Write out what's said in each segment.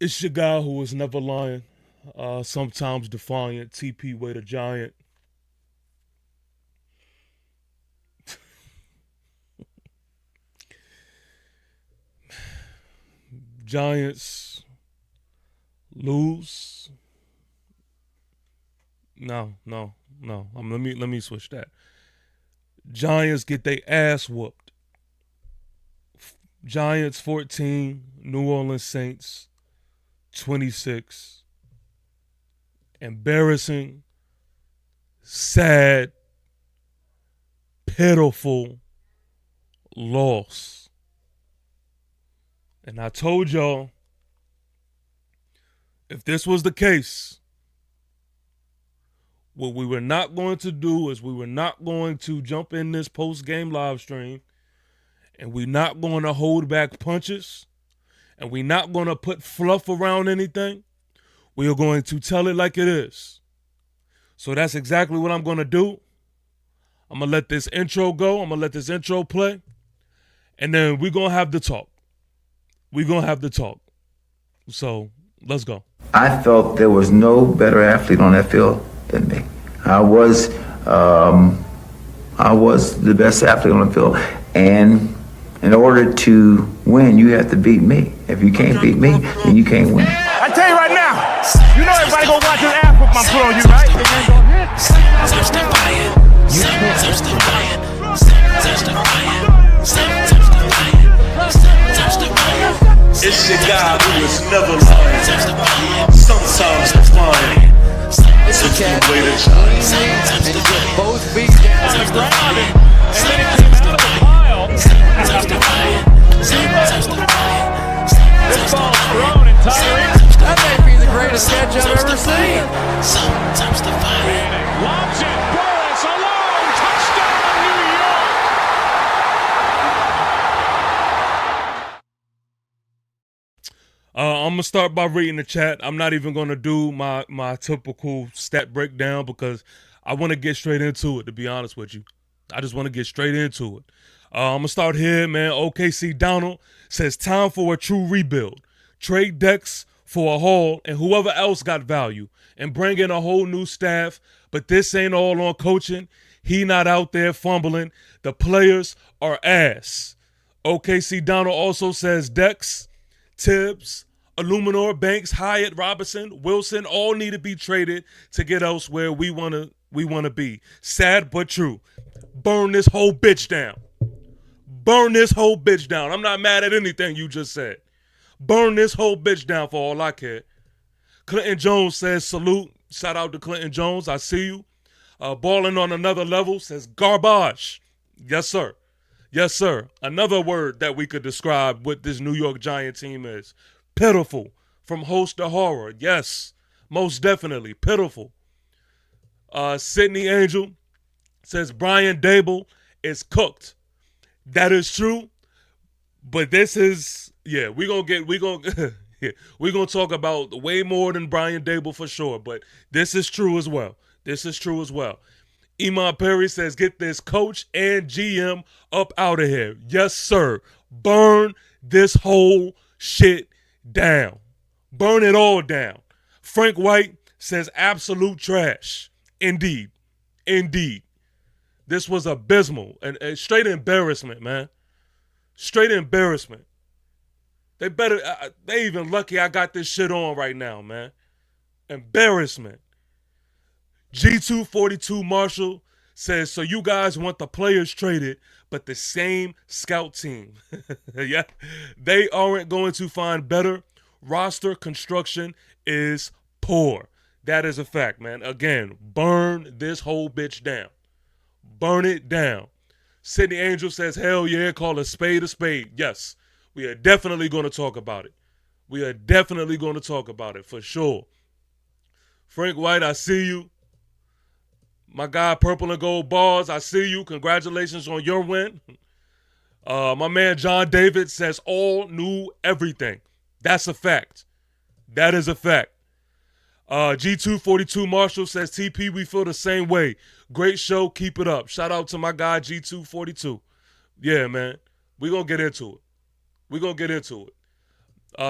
It's your guy who is never lying, sometimes defiant. TP Way the Giant. Giants lose. No, no, no. Let me switch that. Giants get their ass whooped. Giants 14, New Orleans Saints 26. Embarrassing, sad, pitiful loss. And I told y'all, if this was the case, what we were not going to do is we were not going to jump in this post-game live stream, and we're not going to hold back punches, and we're not going to put fluff around anything. We are going to tell it like it is. So that's exactly what I'm going to do. I'm going to let this intro go. I'm going to let this intro play. And then we're going to have the talk. We're going to have the talk. So let's go. I felt there was no better athlete on that field than me. I was the best athlete on the field. And in order to win, you have to beat me. If you can't beat me, then you can't win. I tell you right now, you know everybody gonna watch this ass whoop I'm put on you, right? It's your guy who is never lying, sometimes defiant. It's a way to try. Both feet down on the ground, and then it came out of the pile. This ball's thrown, and Tyree, that may be the greatest catch I've ever seen. Sometimes defiant. Lobs it, Burris alone, touchdown New York. I'm going to start by reading the chat. I'm not even going to do my typical stat breakdown because I want to get straight into it, to be honest with you. I just want to get straight into it. I'm going to start here, man. OKC Donald says, time for a true rebuild. Trade Dex for a haul and whoever else got value and bring in a whole new staff. But this ain't all on coaching. He not out there fumbling. The players are ass. OKC Donald also says Dex, Tibbs, Illuminor, Banks, Hyatt, Robinson, Wilson all need to be traded to get elsewhere we wanna be. Sad but true. Burn this whole bitch down. Burn this whole bitch down. I'm not mad at anything you just said. Burn this whole bitch down for all I care. Clinton Jones says salute. Shout out to Clinton Jones. I see you. Balling on another level says garbage. Yes, sir. Yes, sir. Another word that we could describe what this New York Giant team is. Pitiful. From host to horror. Yes, most definitely. Pitiful. Sydney Angel says Brian Dable is cooked. That is true. But this is, yeah, we're gonna talk about way more than Brian Dable for sure. But this is true as well. This is true as well. Iman Perry says, get this coach and GM up out of here. Yes, sir. Burn this whole shit down. Burn it all down. Frank White says, absolute trash. Indeed. Indeed. This was abysmal and straight embarrassment, man. Straight embarrassment. They even lucky I got this shit on right now, man. Embarrassment. G242 Marshall says, so you guys want the players traded, but the same scout team. Yeah, they aren't going to find better. Roster construction is poor. That is a fact, man. Again, burn this whole bitch down. Burn it down. Sydney Angel says, hell yeah, call a spade a spade. Yes, we are definitely going to talk about it. We are definitely going to talk about it for sure. Frank White, I see you. My guy, Purple and Gold Bars, I see you. Congratulations on your win. My man John David says all new everything. That's a fact. That is a fact. G242 Marshall says, TP, we feel the same way. Great show. Keep it up. Shout out to my guy, G242. Yeah, man. We're going to get into it. We're going to get into it.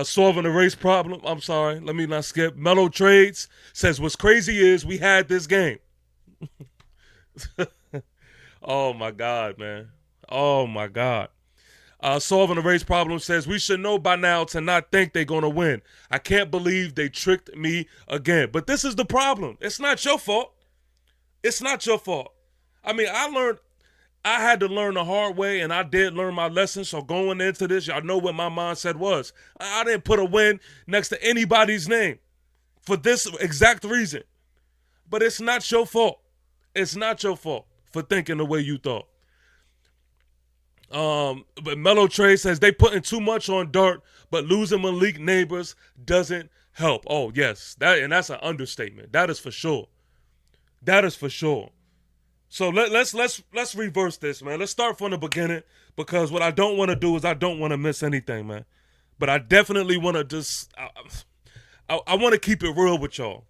Solving the race problem. I'm sorry. Let me not skip. Mellow Trades says, what's crazy is we had this game. Oh, my God, man. Oh, my God. Solving the race problem says, we should know by now to not think they're going to win. I can't believe they tricked me again. But this is the problem. It's not your fault. It's not your fault. I mean, I had to learn the hard way, and I did learn my lesson. So going into this, y'all know what my mindset was. I didn't put a win next to anybody's name for this exact reason. But it's not your fault. It's not your fault for thinking the way you thought. But Mellow Trey says they putting too much on Dart, but losing Malik Neighbors doesn't help. Oh yes, that's an understatement. That is for sure. That is for sure. So let's reverse this, man. Let's start from the beginning, because what I don't want to do is I don't want to miss anything, man. But I definitely want to just I want to keep it real with y'all.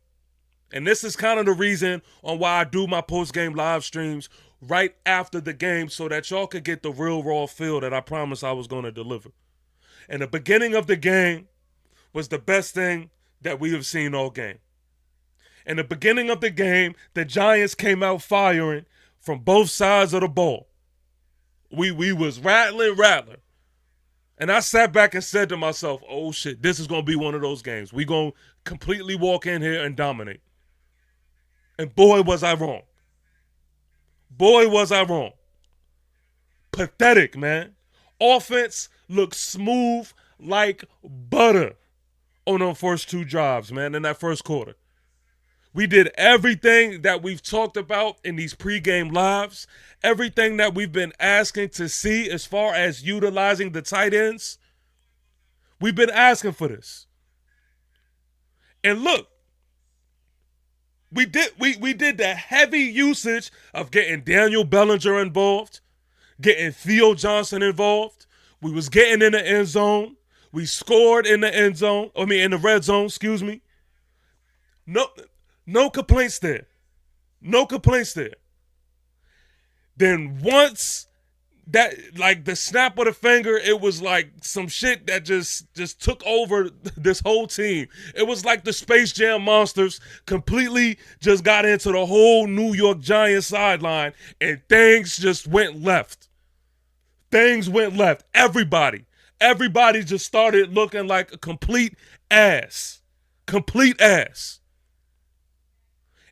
And this is kind of the reason on why I do my post-game live streams right after the game, so that y'all could get the real raw feel that I promised I was going to deliver. And the beginning of the game was the best thing that we have seen all game. In the beginning of the game, the Giants came out firing from both sides of the ball. We was rattling. And I sat back and said to myself, oh shit, this is going to be one of those games. We going to completely walk in here and dominate. And boy, was I wrong. Boy, was I wrong. Pathetic, man. Offense looked smooth like butter on them first two drives, man, in that first quarter. We did everything that we've talked about in these pregame lives, everything that we've been asking to see as far as utilizing the tight ends. We've been asking for this. And look, we did the heavy usage of getting Daniel Bellinger involved, getting Theo Johnson involved. We was getting in the end zone. We scored in the end zone. I mean, in the red zone, excuse me. No complaints there. No complaints there. Then once that, like the snap of the finger, it was like some shit that just took over this whole team. It was like the Space Jam monsters completely just got into the whole New York Giants sideline, and things just went left. Things went left. Everybody just started looking like a complete ass. Complete ass.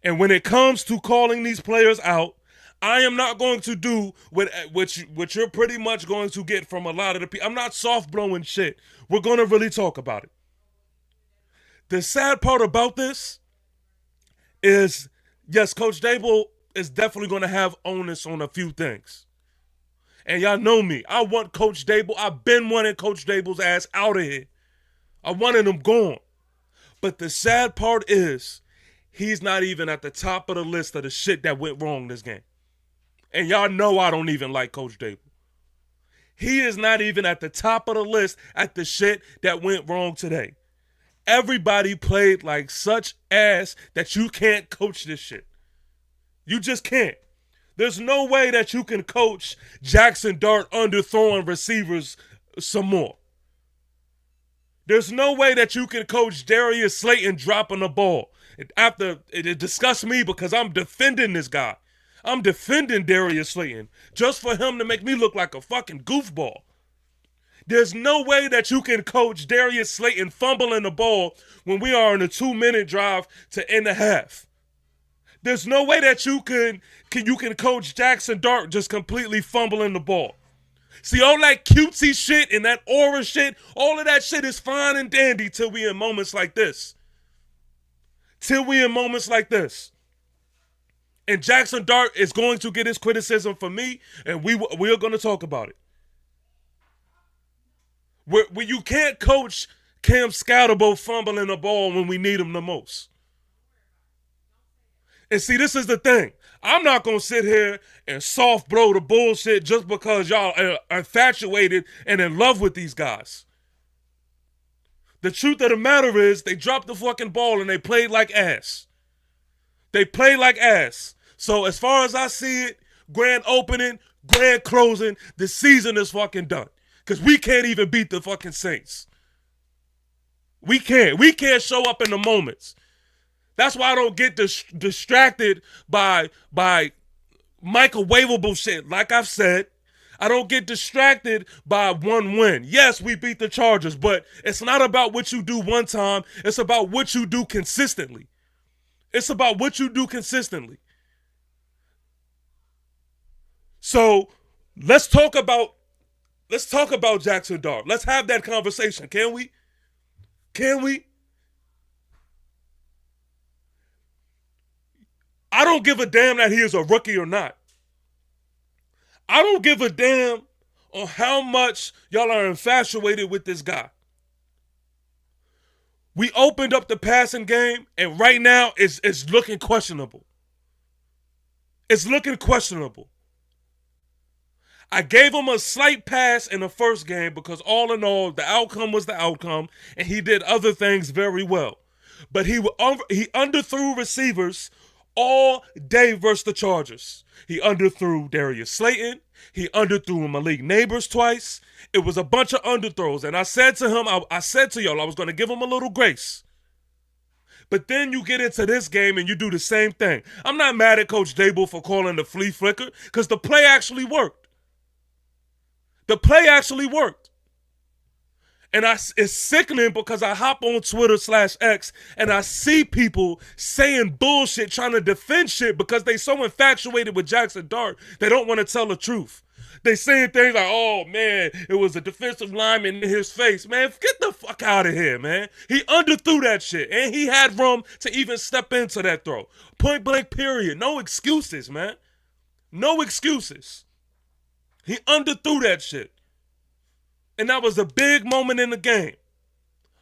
And when it comes to calling these players out, I am not going to do what you're pretty much going to get from a lot of the people. I'm not soft blowing shit. We're going to really talk about it. The sad part about this is, yes, Coach Dable is definitely going to have onus on a few things. And y'all know me. I want Coach Dable. I've been wanting Coach Dable's ass out of here. I wanted him gone. But the sad part is, he's not even at the top of the list of the shit that went wrong this game. And y'all know I don't even like Coach Dable. He is not even at the top of the list at the shit that went wrong today. Everybody played like such ass that you can't coach this shit. You just can't. There's no way that you can coach Jackson Dart underthrowing receivers some more. There's no way that you can coach Darius Slayton dropping the ball. It disgusts me because I'm defending this guy. I'm defending Darius Slayton just for him to make me look like a fucking goofball. There's no way that you can coach Darius Slayton fumbling the ball when we are in a 2-minute drive to end the half. There's no way that you can coach Jackson Dart just completely fumbling the ball. See, all that cutesy shit and that aura shit, all of that shit is fine and dandy till we in moments like this. And Jackson Dart is going to get his criticism from me, and we are going to talk about it. Where you can't coach Cam Scatterbo fumbling the ball when we need him the most. And see, this is the thing. I'm not going to sit here and soft blow the bullshit just because y'all are infatuated and in love with these guys. The truth of the matter is they dropped the fucking ball and they played like ass. They played like ass. So as far as I see it, grand opening, grand closing, the season is fucking done. Because we can't even beat the fucking Saints. We can't. We can't show up in the moments. That's why I don't get distracted by microwavable shit. Like I've said, I don't get distracted by one win. Yes, we beat the Chargers, but it's not about what you do one time. It's about what you do consistently. It's about what you do consistently. So let's talk about Jackson Dart. Let's have that conversation. Can we? Can we? I don't give a damn that he is a rookie or not. I don't give a damn on how much y'all are infatuated with this guy. We opened up the passing game, and right now it's looking questionable. It's looking questionable. I gave him a slight pass in the first game because all in all, the outcome was the outcome, and he did other things very well. But he underthrew receivers all day versus the Chargers. He underthrew Darius Slayton. He underthrew Malik Neighbors twice. It was a bunch of underthrows. And I said to him, I said to y'all, I was going to give him a little grace. But then you get into this game and you do the same thing. I'm not mad at Coach Dable for calling the flea flicker because the play actually worked. The play actually worked. And it's sickening because I hop on Twitter/X and I see people saying bullshit, trying to defend shit because they so infatuated with Jackson Dart, they don't want to tell the truth. They saying things like, oh, man, it was a defensive lineman in his face. Man, get the fuck out of here, man. He underthrew that shit, and he had room to even step into that throw. Point blank, period. No excuses, man. No excuses. He underthrew that shit. And that was a big moment in the game.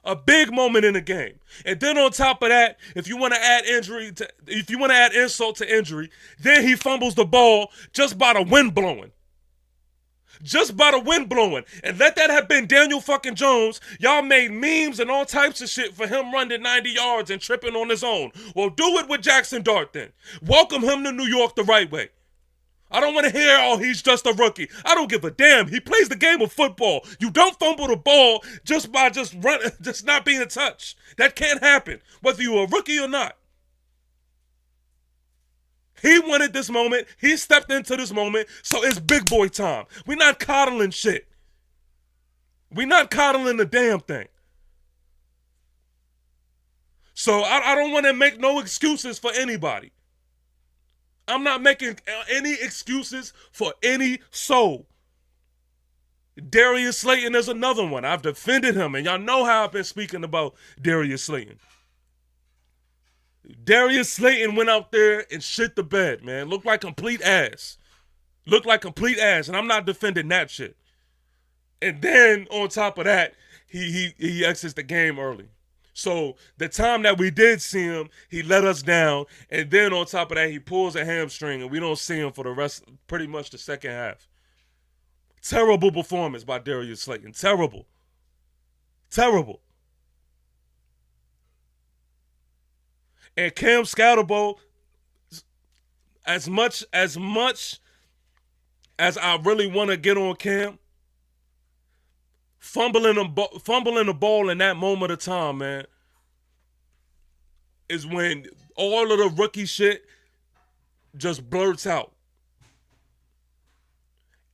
A big moment in the game. And then on top of that, if you want to add insult to injury, then he fumbles the ball just by the wind blowing. Just by the wind blowing. And let that have been Daniel fucking Jones. Y'all made memes and all types of shit for him running 90 yards and tripping on his own. Well, do it with Jackson Dart then. Welcome him to New York the right way. I don't want to hear, oh, he's just a rookie. I don't give a damn. He plays the game of football. You don't fumble the ball just by just not being a touch. That can't happen, whether you're a rookie or not. He wanted this moment. He stepped into this moment, so it's big boy time. We're not coddling shit. We're not coddling the damn thing. So I don't want to make no excuses for anybody. I'm not making any excuses for any soul. Darius Slayton is another one. I've defended him, and y'all know how I've been speaking about Darius Slayton. Darius Slayton went out there and shit the bed, man. Looked like complete ass. Looked like complete ass, and I'm not defending that shit. And then, on top of that, he exits the game early. So the time that we did see him, he let us down. And then on top of that, he pulls a hamstring and we don't see him for the rest, pretty much the second half. Terrible performance by Darius Slayton. Terrible. Terrible. And Cam Scatterbo, as much as I really want to get on Cam, fumbling the ball in that moment of time, man, is when all of the rookie shit just blurts out.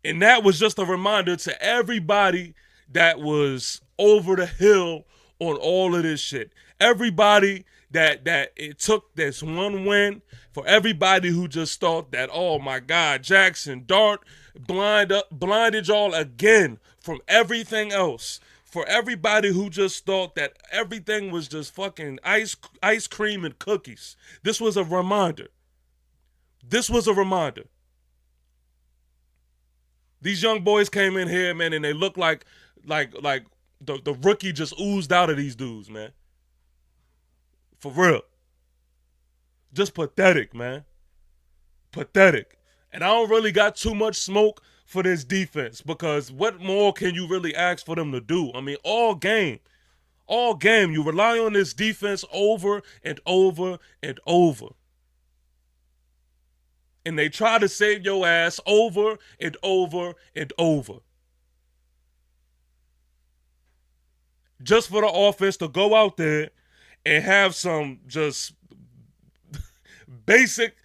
And that was just a reminder to everybody that was over the hill on all of this shit. Everybody that it took this one win, for everybody who just thought that, oh my God, Jackson Dart blinded y'all again from everything else. For everybody who just thought that everything was just fucking ice cream and cookies. This was a reminder. This was a reminder. These young boys came in here, man, and they looked like the rookie just oozed out of these dudes, man. For real. Just pathetic, man. Pathetic. And I don't really got too much smoke for this defense because what more can you really ask for them to do? I mean, all game, you rely on this defense over and over and over. And they try to save your ass over and over and over. just for the offense to go out there and have some just basic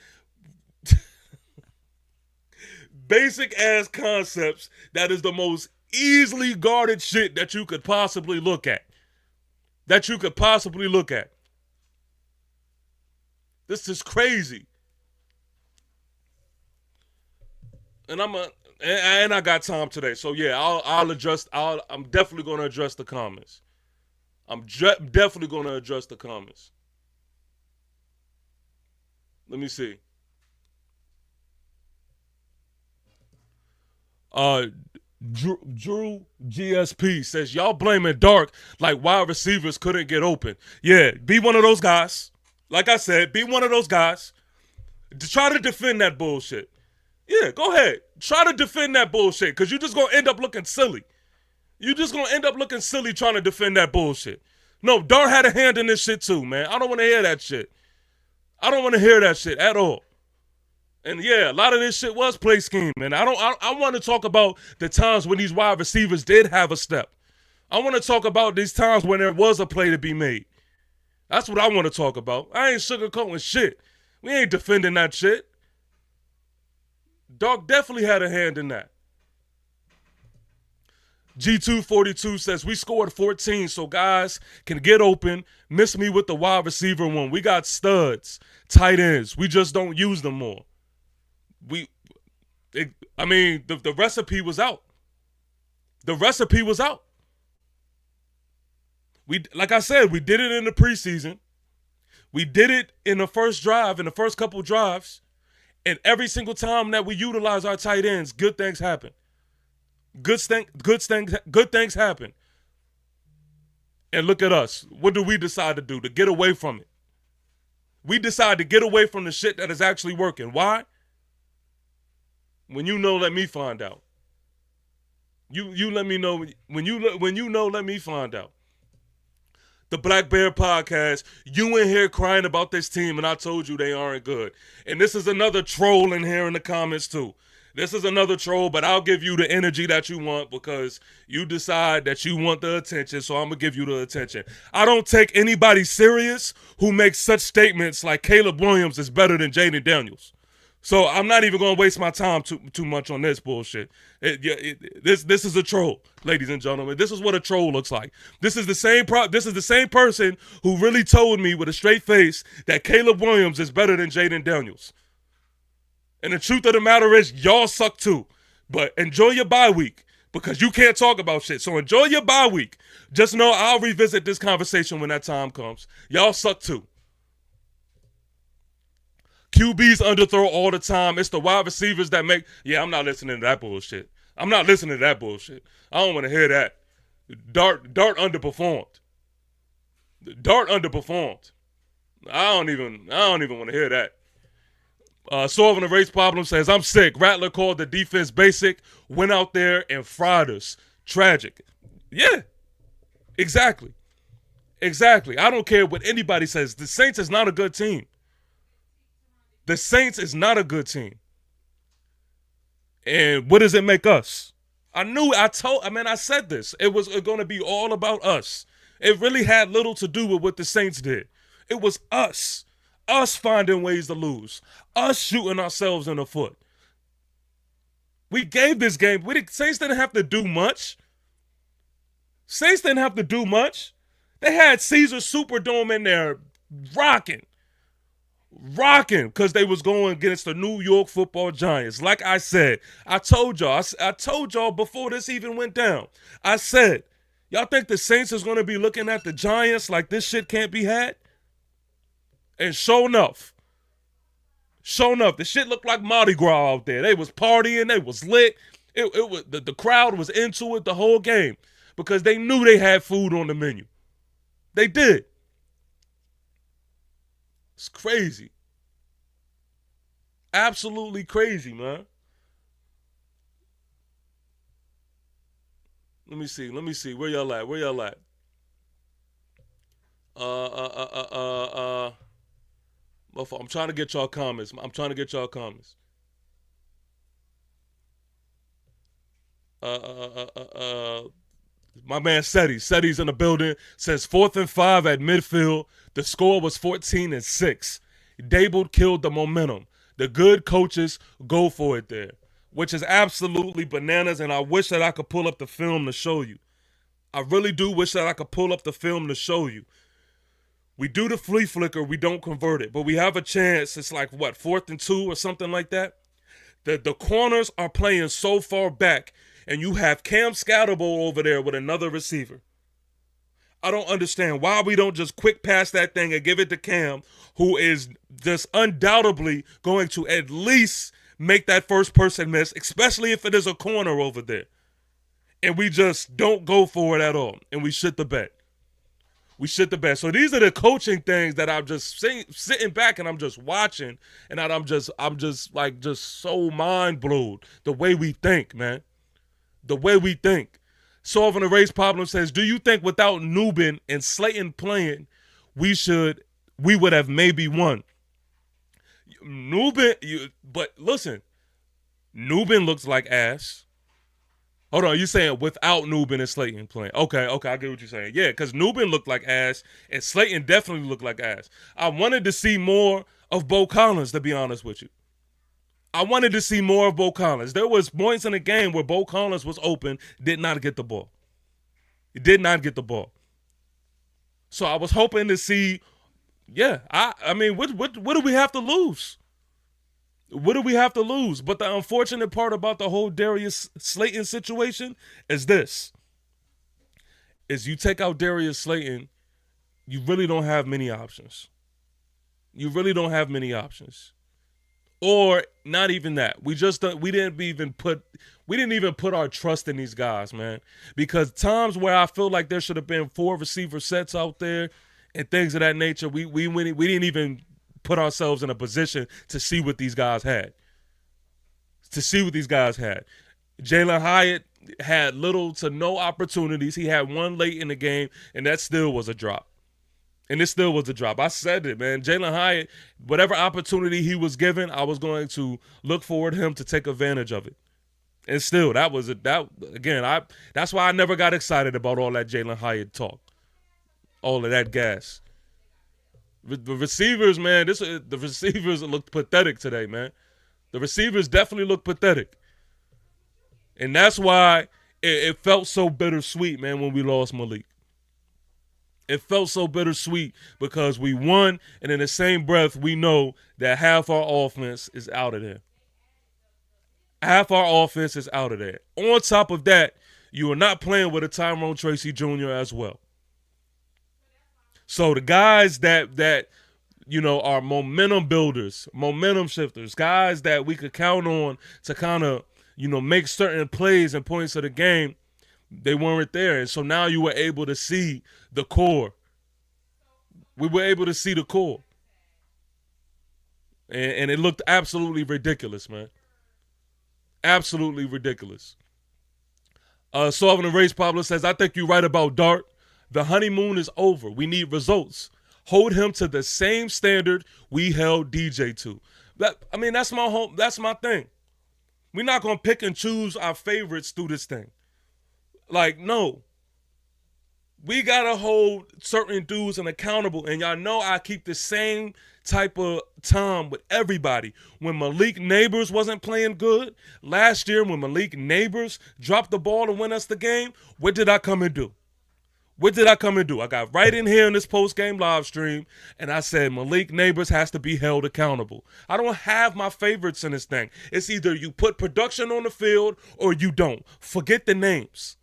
ass concepts that is the most easily guarded shit that you could possibly look at. This is crazy. And I got time today. So yeah, I'll adjust. I'm definitely going to address the comments. Definitely going to address the comments. Let me see. Drew GSP says, y'all blaming Dark like wide receivers couldn't get open. Yeah, be one of those guys. Like I said, be one of those guys. Try to defend that bullshit. Yeah, go ahead. Try to defend that bullshit because you're just going to end up looking silly. You're just going to end up looking silly trying to defend that bullshit. No, Dart had a hand in this shit too, man. I don't want to hear that shit. I don't want to hear that shit at all. And yeah, a lot of this shit was play scheme, man. I want to talk about the times when these wide receivers did have a step. I want to talk about these times when there was a play to be made. That's what I want to talk about. I ain't sugarcoating shit. We ain't defending that shit. Dark definitely had a hand in that. G242 says, we scored 14 so guys can get open. Miss me with the wide receiver one. We got studs, tight ends. We just don't use them more. The recipe was out. The recipe was out. Like I said, we did it in the preseason. We did it in the first drive, in the first couple drives. And every single time that we utilize our tight ends, good things happen. Good things happen. And look at us. What do we decide to do? To get away from it. We decide to get away from the shit that is actually working. Why? When you know, let me find out. You let me know. When you know, let me find out. The Black Bear Podcast, you in here crying about this team, and I told you they aren't good. And this is another troll in here in the comments, too. This is another troll, but I'll give you the energy that you want because you decide that you want the attention, so I'm going to give you the attention. I don't take anybody serious who makes such statements like Caleb Williams is better than Jaden Daniels. So I'm not even going to waste my time too much on this bullshit. This is a troll, ladies and gentlemen. This is what a troll looks like. This is the same person who really told me with a straight face that Caleb Williams is better than Jaden Daniels. And the truth of the matter is, y'all suck too. But enjoy your bye week because you can't talk about shit. So enjoy your bye week. Just know I'll revisit this conversation when that time comes. Y'all suck too. QBs underthrow all the time. It's the wide receivers that make... Yeah, I'm not listening to that bullshit. I don't want to hear that. Dart underperformed. Dart underperformed. I don't even want to hear that. Solving the race problem says, I'm sick. Rattler called the defense basic, went out there and fried us. Tragic. Yeah, exactly. I don't care what anybody says. The Saints is not a good team. The Saints is not a good team. And what does it make us? I said this. It was going to be all about us. It really had little to do with what the Saints did. It was us. Us finding ways to lose. Us shooting ourselves in the foot. We gave this game. Saints didn't have to do much. They had Caesar Superdome in there rocking because they was going against the New York Football Giants. Like I said, I told y'all before this even went down. I said, y'all think the Saints is going to be looking at the Giants like this shit can't be had? And sure enough, the shit looked like Mardi Gras out there. They was partying, they was lit. It was the crowd was into it the whole game because they knew they had food on the menu. They did. It's crazy. Absolutely crazy, man. Let me see. Where y'all at? I'm trying to get y'all comments. My man Seti's in the building. Says 4th and 5 at midfield. The score was 14-6. Dable killed the momentum. The good coaches go for it there, which is absolutely bananas. And I wish that I could pull up the film to show you. I really do wish that I could pull up the film to show you. We do the flea flicker, we don't convert it, but we have a chance. It's like what, 4th and 2 or something like that. The corners are playing so far back, and you have Cam Scatterbo over there with another receiver. I don't understand why we don't just quick pass that thing and give it to Cam, who is just undoubtedly going to at least make that first person miss, especially if it is a corner over there. And we just don't go for it at all, and we shit the bed. We shit the bed. So these are the coaching things that I'm just sitting back and I'm just watching, and that I'm just so mind blown the way we think, man. The way we think. Solving the race problem says, do you think without Nubin and Slayton playing, we would have maybe won? But listen, Nubin looks like ass. Hold on, you saying without Nubin and Slayton playing? Okay, I get what you're saying. Yeah, because Nubin looked like ass, and Slayton definitely looked like ass. I wanted to see more of Bo Collins, to be honest with you. I wanted to see more of Bo Collins. There was points in the game where Bo Collins was open, did not get the ball. He did not get the ball. So I was hoping to see, I mean, what do we have to lose? What do we have to lose? But the unfortunate part about the whole Darius Slayton situation is this. Is you take out Darius Slayton, you really don't have many options. You really don't have many options. Or not even that. We didn't even put our trust in these guys, man. Because times where I feel like there should have been 4 receiver sets out there and things of that nature, we didn't even put ourselves in a position to see what these guys had. Jalen Hyatt had little to no opportunities. He had one late in the game, and that still was a drop. I said it, man. Jalen Hyatt, whatever opportunity he was given, I was going to look forward to him to take advantage of it. And still, that's why I never got excited about all that Jalen Hyatt talk. All of that gas. The receivers, man, the receivers looked pathetic today, man. The receivers definitely looked pathetic. And that's why it felt so bittersweet, man, when we lost Malik. It felt so bittersweet because we won, and in the same breath, we know that half our offense is out of there. On top of that, you are not playing with a Tyrone Tracy Jr. as well. So the guys that are momentum builders, momentum shifters, guys that we could count on to kind of, make certain plays and points of the game, they weren't there. And so now you were able to see the core. We were able to see the core. And it looked absolutely ridiculous, man. Absolutely ridiculous. Solving the race problem says, I think you're right about Dart. The honeymoon is over. We need results. Hold him to the same standard we held DJ to. That's my thing. We're not going to pick and choose our favorites through this thing. Like, no. We got to hold certain dudes accountable. And y'all know I keep the same type of time with everybody. When Malik Neighbors wasn't playing good, last year when Malik Neighbors dropped the ball to win us the game, what did I come and do? I got right in here in this post-game live stream, and I said Malik Neighbors has to be held accountable. I don't have my favorites in this thing. It's either you put production on the field or you don't. Forget the names.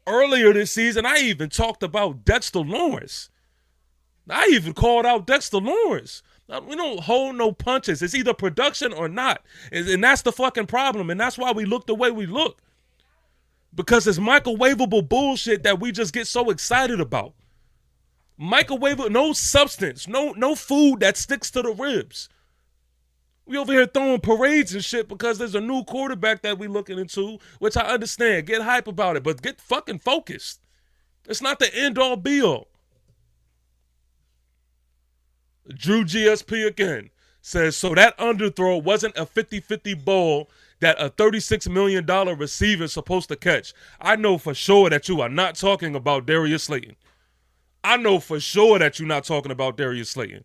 Earlier this season, I even talked about Dexter Lawrence. I even called out Dexter Lawrence. We don't hold no punches. It's either production or not. And that's the fucking problem, and that's why we look the way we look. Because it's microwavable bullshit that we just get so excited about. Microwave, no substance, no food that sticks to the ribs. We over here throwing parades and shit because there's a new quarterback that we looking into, which I understand. Get hype about it, but get fucking focused. It's not the end all be all. Drew GSP again says, so that underthrow wasn't a 50-50 ball that a $36 million receiver is supposed to catch. I know for sure that you are not talking about Darius Slayton. I know for sure that you're not talking about Darius Slayton.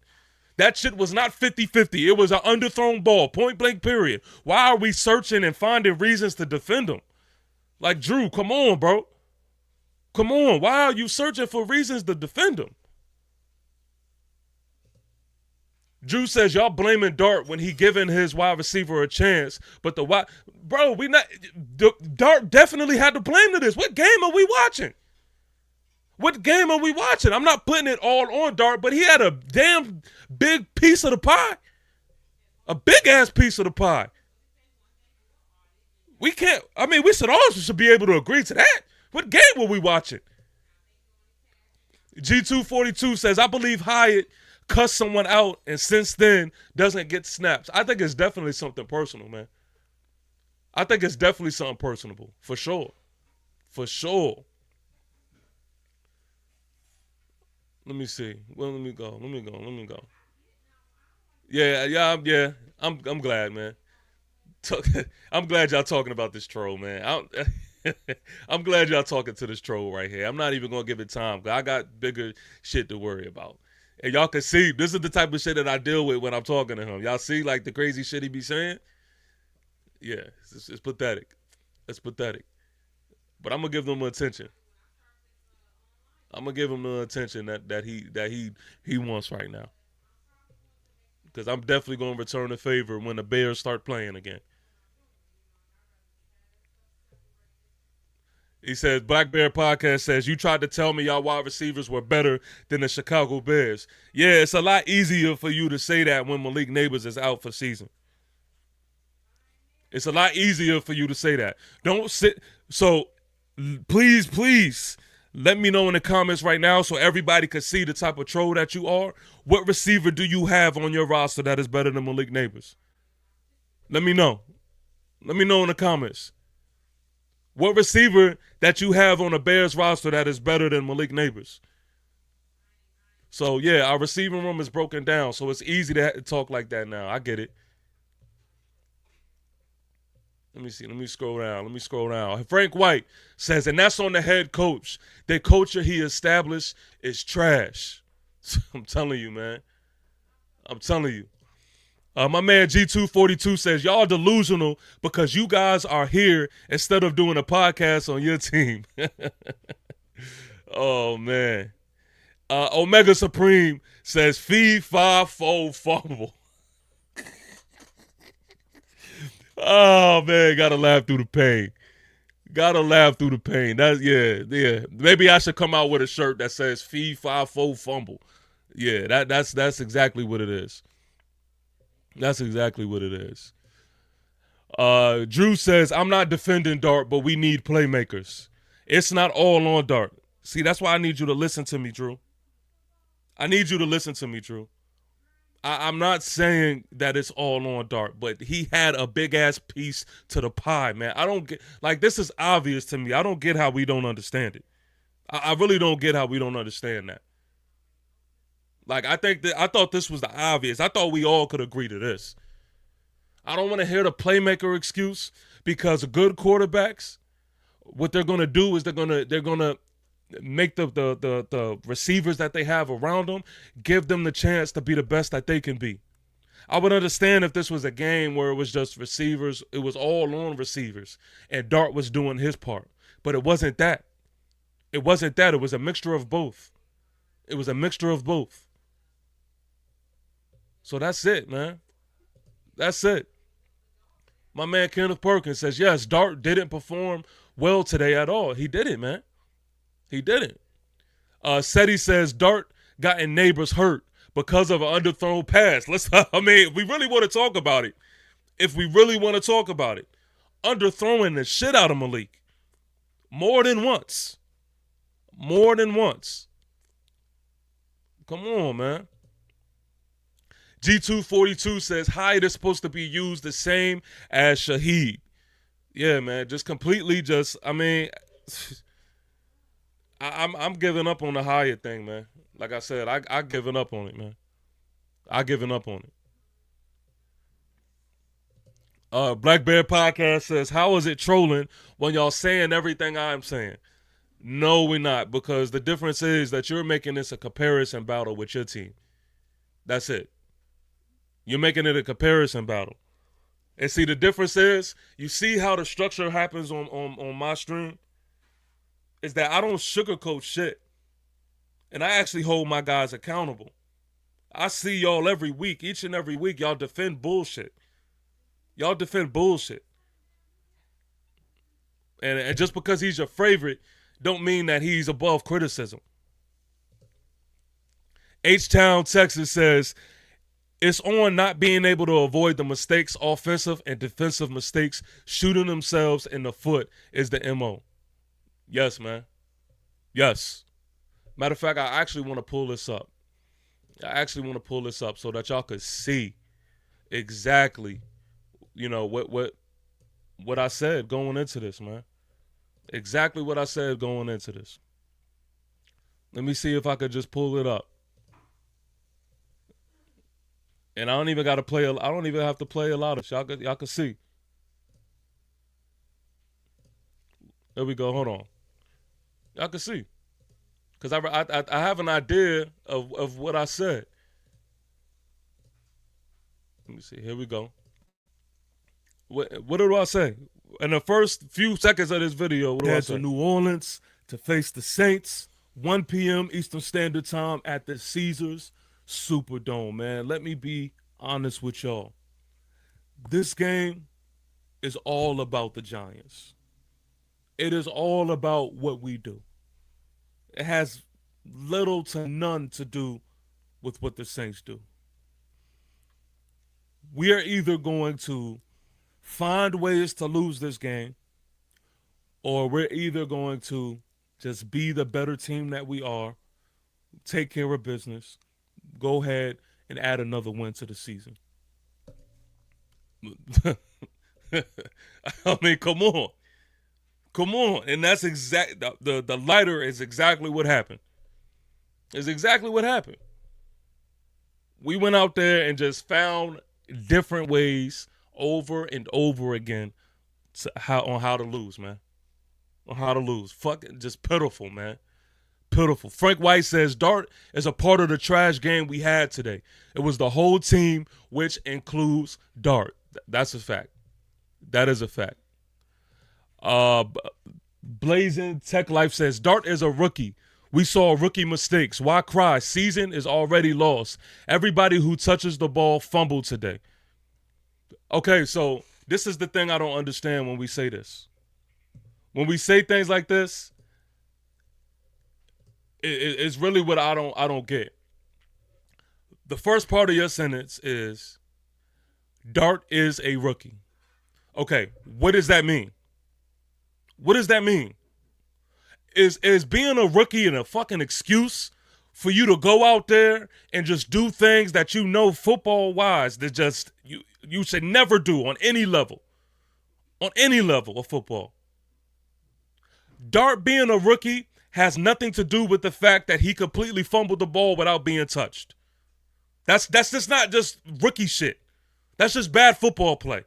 That shit was not 50-50. It was an underthrown ball, point blank period. Why are we searching and finding reasons to defend him? Like, Drew, come on, bro. Come on. Why are you searching for reasons to defend him? Drew says y'all blaming Dart when he giving his wide receiver a chance, but the wide, bro, Dart definitely had to blame to this. What game are we watching? What game are we watching? I'm not putting it all on Dart, but he had a damn big piece of the pie. A big ass piece of the pie. We should be able to agree to that. What game were we watching? G242 says, I believe Hyatt cussed someone out and since then doesn't get snaps. I think it's definitely something personal, man. I think it's definitely something personable. For sure. For sure. Let me see. Well, let me go. Yeah. I'm glad, man. I'm glad y'all talking about this troll, man. I'm glad y'all talking to this troll right here. I'm not even gonna give it time because I got bigger shit to worry about. And y'all can see this is the type of shit that I deal with when I'm talking to him. Y'all see like the crazy shit he be saying? Yeah, it's pathetic. It's pathetic. But I'm gonna give them attention. I'm gonna give him the attention that he wants right now. Because I'm definitely gonna return the favor when the Bears start playing again. He says, Black Bear Podcast says, you tried to tell me y'all wide receivers were better than the Chicago Bears. Yeah, it's a lot easier for you to say that when Malik Neighbors is out for season. It's a lot easier for you to say that. Don't sit. So please, let me know in the comments right now so everybody can see the type of troll that you are. What receiver do you have on your roster that is better than Malik Neighbors? Let me know. Let me know in the comments. What receiver that you have on the Bears roster that is better than Malik Neighbors? So, yeah, our receiving room is broken down, so it's easy to talk like that now. I get it. Let me see. Let me scroll down. Frank White says, and that's on the head coach. The culture he established is trash. I'm telling you, man. I'm telling you. My man G242 says, y'all delusional because you guys are here instead of doing a podcast on your team. Oh, man. Omega Supreme says, fee, fi, fo, fumble. Oh, man, gotta laugh through the pain. That's, yeah. Maybe I should come out with a shirt that says fee, fi, fo, fumble. Yeah, that's exactly what it is. That's exactly what it is. Drew says, I'm not defending Dart, but we need playmakers. It's not all on Dart. See, that's why I need you to listen to me, Drew. I'm not saying that it's all on Dart, but he had a big-ass piece to the pie, man. I don't get, like, this is obvious to me. I don't get how we don't understand it. I really don't get how we don't understand that. Like, I thought this was the obvious. I thought we all could agree to this. I don't want to hear the playmaker excuse because good quarterbacks, what they're going to do is they're going to make the receivers that they have around them, give them the chance to be the best that they can be. I would understand if this was a game where it was just receivers, it was all on receivers, and Dart was doing his part. But it wasn't that. It was a mixture of both. So that's it, man. That's it. My man Kenneth Perkins says, yes, Dart didn't perform well today at all. He didn't, man. He didn't. Seti says, Dart got in Neighbors hurt because of an underthrown pass. If we really want to talk about it, underthrowing the shit out of Malik. More than once. Come on, man. G242 says Hyde is supposed to be used the same as Shaheed. Yeah, man, just completely I'm giving up on the Hyatt thing, man. Like I said, I given up on it, man. Black Bear Podcast says, how is it trolling when y'all saying everything I'm saying? No, we're not, because the difference is that you're making this a comparison battle with your team. That's it. You're making it a comparison battle. And see, the difference is, you see how the structure happens on my stream? Is that I don't sugarcoat shit. And I actually hold my guys accountable. I see y'all every week. Each and every week, y'all defend bullshit. Y'all defend bullshit. And just because he's your favorite don't mean that he's above criticism. H-Town, Texas says, it's on not being able to avoid the mistakes, offensive and defensive mistakes. Shooting themselves in the foot is the MO. Yes, man. Yes. Matter of fact, I actually want to pull this up. So that y'all could see exactly, what I said going into this, man. Exactly what I said going into this. Let me see if I could just pull it up. And I don't even have to play a lot of shit. Y'all can see. There we go. Hold on. Y'all can see. Because I have an idea of what I said. Let me see. Here we go. What do I say? In the first few seconds of this video, what do I say? To New Orleans to face the Saints, 1 p.m. Eastern Standard Time at the Caesars Superdome, man. Let me be honest with y'all. This game is all about the Giants. It is all about what we do. It has little to none to do with what the Saints do. We are either going to find ways to lose this game, or we're either going to just be the better team that we are, take care of business, go ahead and add another win to the season. I mean, come on. And that's the lighter is exactly what happened. It's exactly what happened. We went out there and just found different ways over and over again on how to lose, man. On how to lose. Fucking just pitiful, man. Pitiful. Frank White says, Dart is a part of the trash game we had today. It was the whole team, which includes Dart. That's a fact. That is a fact. Blazing Tech Life says, Dart is a rookie. We saw rookie mistakes. Why cry? Season is already lost. Everybody who touches the ball fumbled today. Okay, so this is the thing I don't understand when we say this. When we say things like this, it's really what I don't get. The first part of your sentence is, Dart is a rookie. Okay, what does that mean? What does that mean? Is being a rookie a fucking excuse for you to go out there and just do things that you know football-wise that just you should never do on any level? On any level of football. Dart being a rookie has nothing to do with the fact that he completely fumbled the ball without being touched. That's just not just rookie shit. That's just bad football play.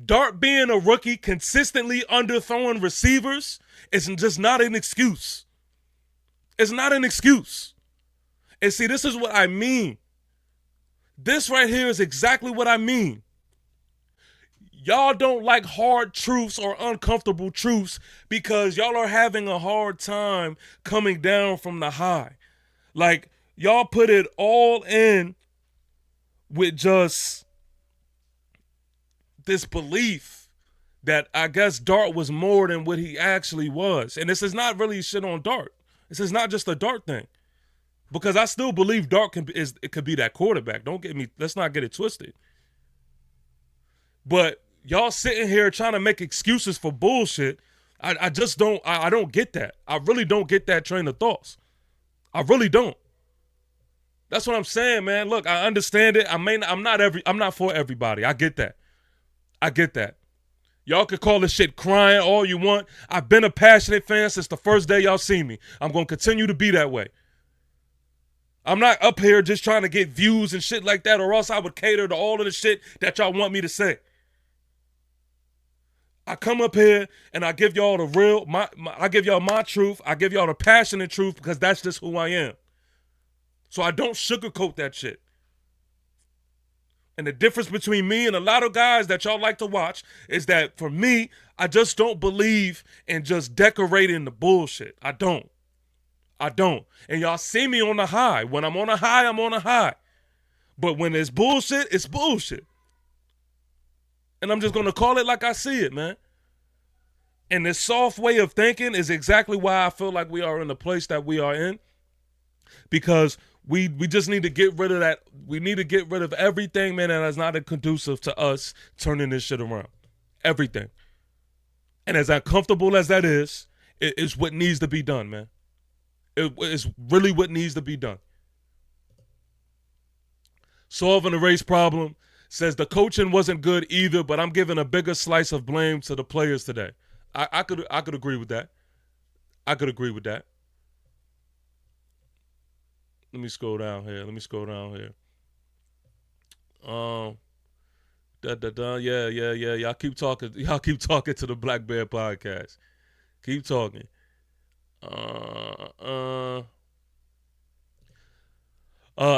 Dart being a rookie consistently underthrowing receivers is just not an excuse. It's not an excuse. And see, this is what I mean. This right here is exactly what I mean. Y'all don't like hard truths or uncomfortable truths because y'all are having a hard time coming down from the high. Like, y'all put it all in with just this belief that I guess Dart was more than what he actually was. And this is not really shit on Dart. This is not just a Dart thing. Because I still believe Dart could be that quarterback. Let's not get it twisted. But y'all sitting here trying to make excuses for bullshit. I just don't get that. I really don't get that train of thoughts. I really don't. That's what I'm saying, man. Look, I understand it. I'm not for everybody. I get that. Y'all could call this shit crying all you want. I've been a passionate fan since the first day y'all see me. I'm going to continue to be that way. I'm not up here just trying to get views and shit like that, or else I would cater to all of the shit that y'all want me to say. I come up here and I give y'all the real, I give y'all my truth. I give y'all the passionate truth because that's just who I am. So I don't sugarcoat that shit. And the difference between me and a lot of guys that y'all like to watch is that for me, I just don't believe in just decorating the bullshit. I don't. And y'all see me on the high. When I'm on a high, I'm on a high. But when it's bullshit, it's bullshit. And I'm just going to call it like I see it, man. And this soft way of thinking is exactly why I feel like we are in the place that we are in. Because we just need to get rid of that. We need to get rid of everything, man, that is not conducive to us turning this shit around. Everything. And as uncomfortable as that is, it is what needs to be done, man. It is really what needs to be done. Solving the race problem says the coaching wasn't good either, but I'm giving a bigger slice of blame to the players today. I could agree with that. I could agree with that. Let me scroll down here. Yeah. Y'all keep talking to the Black Bear podcast. Keep talking.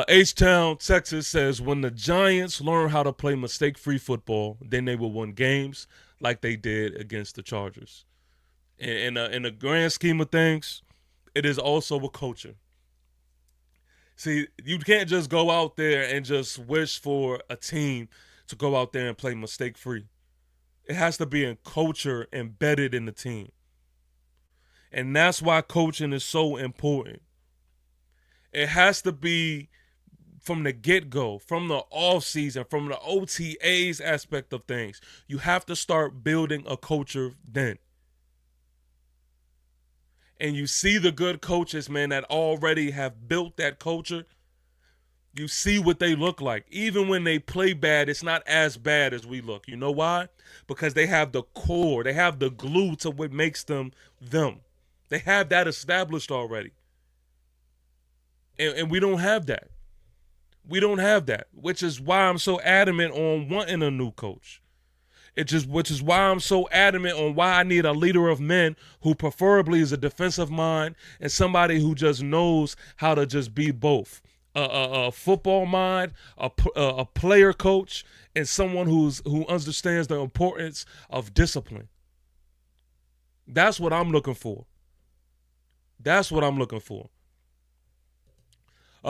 H-Town, Texas says, when the Giants learn how to play mistake-free football, then they will win games like they did against the Chargers. In the grand scheme of things, it is also a culture. See, you can't just go out there and just wish for a team to go out there and play mistake-free. It has to be in culture embedded in the team. And that's why coaching is so important. It has to be from the get-go, from the off-season, from the OTAs aspect of things. You have to start building a culture then. And you see the good coaches, man, that already have built that culture. You see what they look like. Even when they play bad, it's not as bad as we look. You know why? Because they have the core. They have the glue to what makes them them. They have that established already. And we don't have that. We don't have that, which is why I'm so adamant on wanting a new coach. Which is why I'm so adamant on why I need a leader of men who preferably is a defensive mind and somebody who just knows how to just be both. A football mind, a player coach, and someone who understands the importance of discipline. That's what I'm looking for.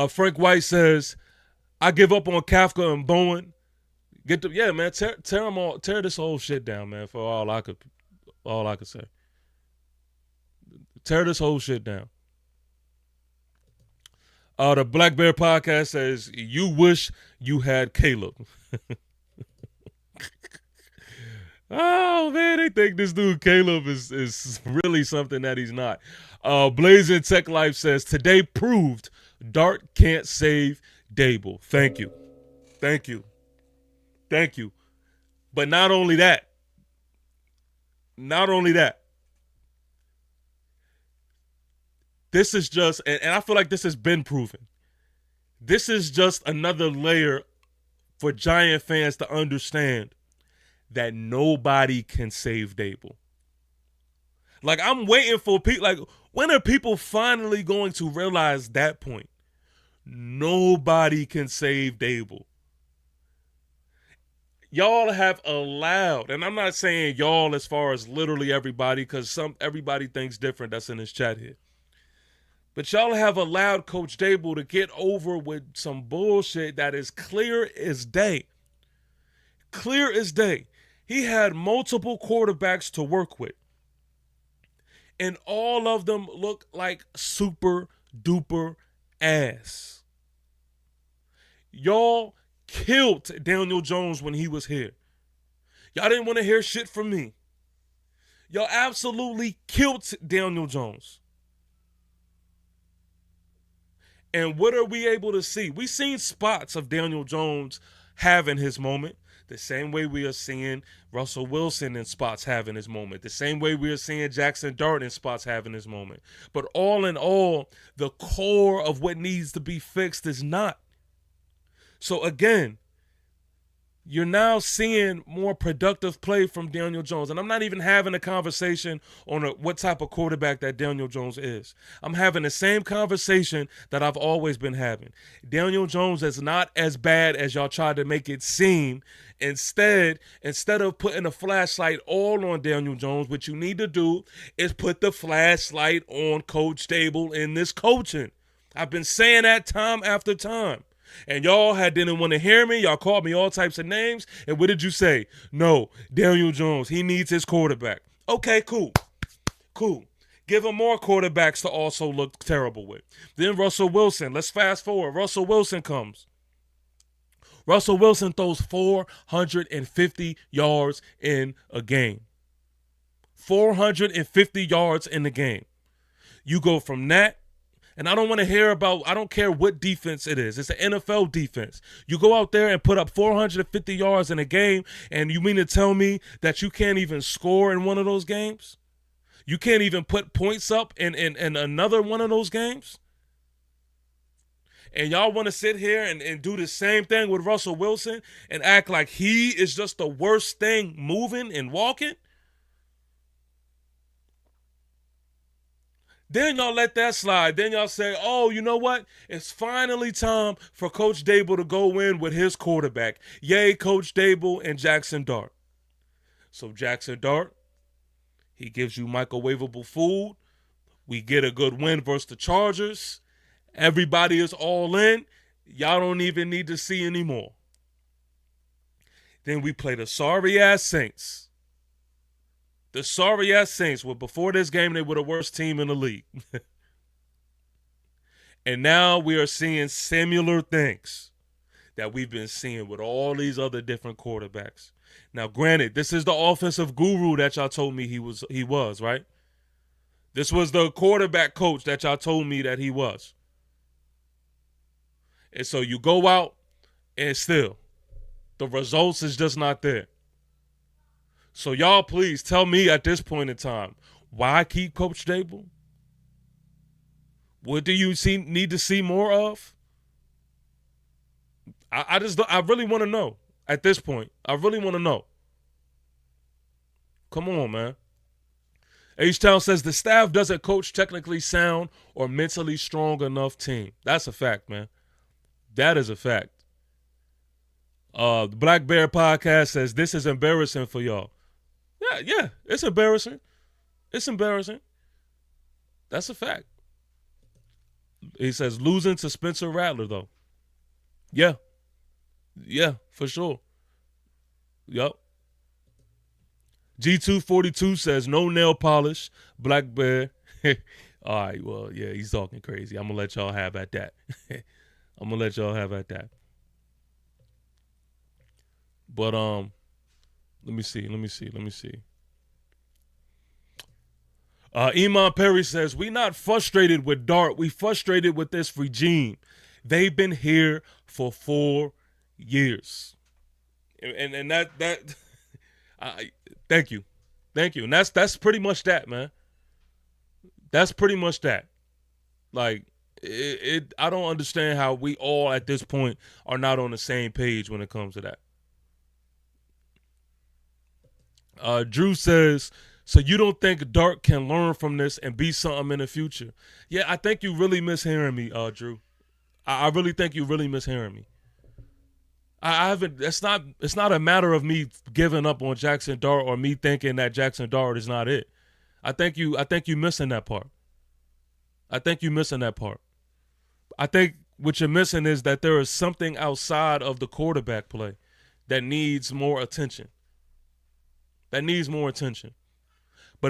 Frank White says, I give up on Kafka and Bowen. Man, tear them all, tear this whole shit down, man, for all I could say. Tear this whole shit down. The Black Bear podcast says, you wish you had Caleb. Oh, man, they think this dude Caleb is really something that he's not. Blazing Tech Life says, today proved Dart can't save Dable. Thank you. But not only that. This is just, and I feel like this has been proven. This is just another layer for Giant fans to understand that nobody can save Dable. Like, I'm waiting for people, like, when are people finally going to realize that point? Nobody can save Dable. Y'all have allowed, and I'm not saying y'all as far as literally everybody, because everybody thinks different that's in this chat here. But y'all have allowed Coach Dable to get over with some bullshit that is clear as day. Clear as day. He had multiple quarterbacks to work with. And all of them look like super duper ass. Y'all killed Daniel Jones when he was here. Y'all didn't want to hear shit from me. Y'all absolutely killed Daniel Jones. And what are we able to see? We seen spots of Daniel Jones having his moment. The same way we are seeing Russell Wilson in spots having his moment. The same way we are seeing Jackson Dart in spots having his moment. But all in all, the core of what needs to be fixed is not. So again, you're now seeing more productive play from Daniel Jones. And I'm not even having a conversation on what type of quarterback that Daniel Jones is. I'm having the same conversation that I've always been having. Daniel Jones is not as bad as y'all tried to make it seem. Instead of putting a flashlight all on Daniel Jones, what you need to do is put the flashlight on Coach Dable in this coaching. I've been saying that time after time. And y'all didn't want to hear me. Y'all called me all types of names. And what did you say? No, Daniel Jones, he needs his quarterback. Okay, cool. Give him more quarterbacks to also look terrible with. Then Russell Wilson. Let's fast forward. Russell Wilson comes. Russell Wilson throws 450 yards in a game. 450 yards in the game. You go from that. And I don't want to hear I don't care what defense it is. It's an NFL defense. You go out there and put up 450 yards in a game, and you mean to tell me that you can't even score in one of those games? You can't even put points up in another one of those games? And y'all want to sit here and do the same thing with Russell Wilson and act like he is just the worst thing moving and walking? Then y'all let that slide. Then y'all say, oh, you know what? It's finally time for Coach Dable to go in with his quarterback. Yay, Coach Dable and Jackson Dart. So Jackson Dart, he gives you microwavable food. We get a good win versus the Chargers. Everybody is all in. Y'all don't even need to see anymore. Then we play the sorry-ass Saints. The sorry-ass Saints were, before this game, they were the worst team in the league. And now we are seeing similar things that we've been seeing with all these other different quarterbacks. Now, granted, this is the offensive guru that y'all told me he was, right? This was the quarterback coach that y'all told me that he was. And so you go out and still, the results is just not there. So y'all please tell me at this point in time, why keep Coach Dable? What do you need to see more of? I really want to know at this point. I really want to know. Come on, man. H-Town says the staff doesn't coach technically sound or mentally strong enough team. That's a fact, man. That is a fact. The Black Bear Podcast says this is embarrassing for y'all. Yeah, it's embarrassing. It's embarrassing. That's a fact. He says losing to Spencer Rattler, though. Yeah, for sure. Yup. G242 says no nail polish, Black Bear. All right, well, yeah, he's talking crazy. I'm going to let y'all have at that. But, let me see. Iman Perry says, we not frustrated with Dart. We frustrated with this regime. They've been here for 4 years. And that thank you. And that's pretty much that, man. That's pretty much that. Like, I don't understand how we all at this point are not on the same page when it comes to that. Drew says, so you don't think Dart can learn from this and be something in the future? Yeah, I think you really miss hearing me, Drew. I really think you really miss hearing me. I haven't. It's not a matter of me giving up on Jackson Dart or me thinking that Jackson Dart is not it. I think you missing that part. I think what you're missing is that there is something outside of the quarterback play that needs more attention. But